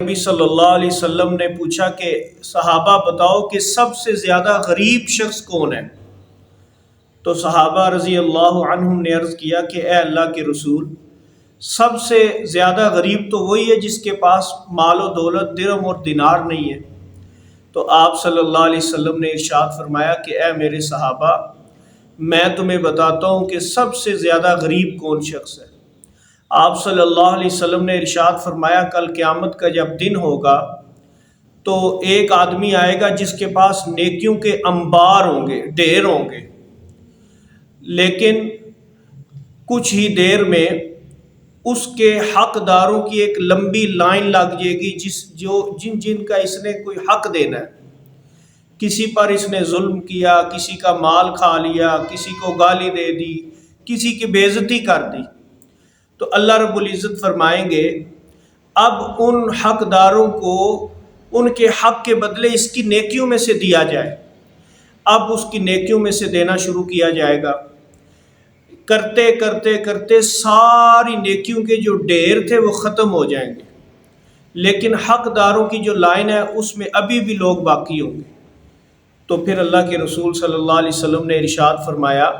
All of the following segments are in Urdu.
نبی صلی اللہ علیہ وسلم نے پوچھا کہ صحابہ بتاؤ کہ سب سے زیادہ غریب شخص کون ہے؟ تو صحابہ رضی اللہ عنہم نے عرض کیا کہ اے اللہ کے رسول، سب سے زیادہ غریب تو وہی ہے جس کے پاس مال و دولت درہم اور دینار نہیں ہے۔ تو آپ صلی اللہ علیہ وسلم نے ارشاد فرمایا کہ اے میرے صحابہ، میں تمہیں بتاتا ہوں کہ سب سے زیادہ غریب کون شخص ہے۔ آپ صلی اللہ علیہ وسلم نے ارشاد فرمایا کل قیامت کا جب دن ہوگا تو ایک آدمی آئے گا جس کے پاس نیکیوں کے انبار ہوں گے، ڈھیر ہوں گے، لیکن کچھ ہی دیر میں اس کے حقداروں کی ایک لمبی لائن لگ جائے گی جن کا اس نے کوئی حق دینا ہے۔ کسی پر اس نے ظلم کیا، کسی کا مال کھا لیا، کسی کو گالی دے دی، کسی کی بے عزتی کر دی، تو اللہ رب العزت فرمائیں گے اب ان حقداروں کو ان کے حق کے بدلے اس کی نیکیوں میں سے دیا جائے۔ اب اس کی نیکیوں میں سے دینا شروع کیا جائے گا، کرتے کرتے کرتے ساری نیکیوں کے جو ڈھیر تھے وہ ختم ہو جائیں گے، لیکن حقداروں کی جو لائن ہے اس میں ابھی بھی لوگ باقی ہوں گے۔ تو پھر اللہ کے رسول صلی اللہ علیہ وسلم نے ارشاد فرمایا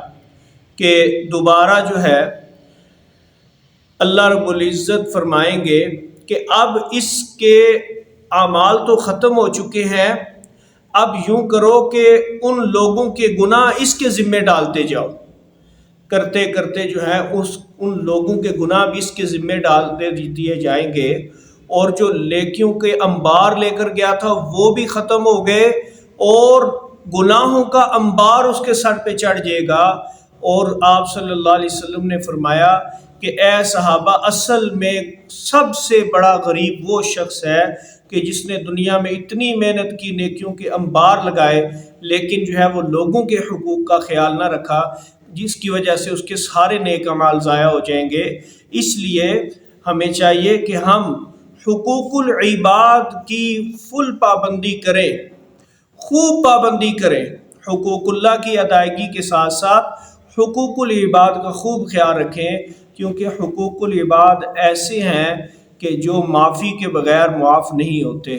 کہ دوبارہ جو ہے اللہ رب العزت فرمائیں گے کہ اب اس کے اعمال تو ختم ہو چکے ہیں، اب یوں کرو کہ ان لوگوں کے گناہ اس کے ذمے ڈالتے جاؤ۔ کرتے کرتے جو ہے ان لوگوں کے گناہ بھی اس کے ذمے ڈالتے دیے جائیں گے، اور جو نیکیوں کے انبار لے کر گیا تھا وہ بھی ختم ہو گئے، اور گناہوں کا انبار اس کے سر پہ چڑھ جائے گا۔ اور آپ صلی اللہ علیہ وسلم نے فرمایا کہ اے صحابہ، اصل میں سب سے بڑا غریب وہ شخص ہے کہ جس نے دنیا میں اتنی محنت کی، نیکیوں کے انبار لگائے، لیکن جو ہے وہ لوگوں کے حقوق کا خیال نہ رکھا، جس کی وجہ سے اس کے سارے نیک اعمال ضائع ہو جائیں گے۔ اس لیے ہمیں چاہیے کہ ہم حقوق العباد کی فل پابندی کریں، خوب پابندی کریں، حقوق اللہ کی ادائیگی کے ساتھ ساتھ حقوق العباد کا خوب خیال رکھیں، کیونکہ حقوق العباد ایسے ہیں کہ جو معافی کے بغیر معاف نہیں ہوتے۔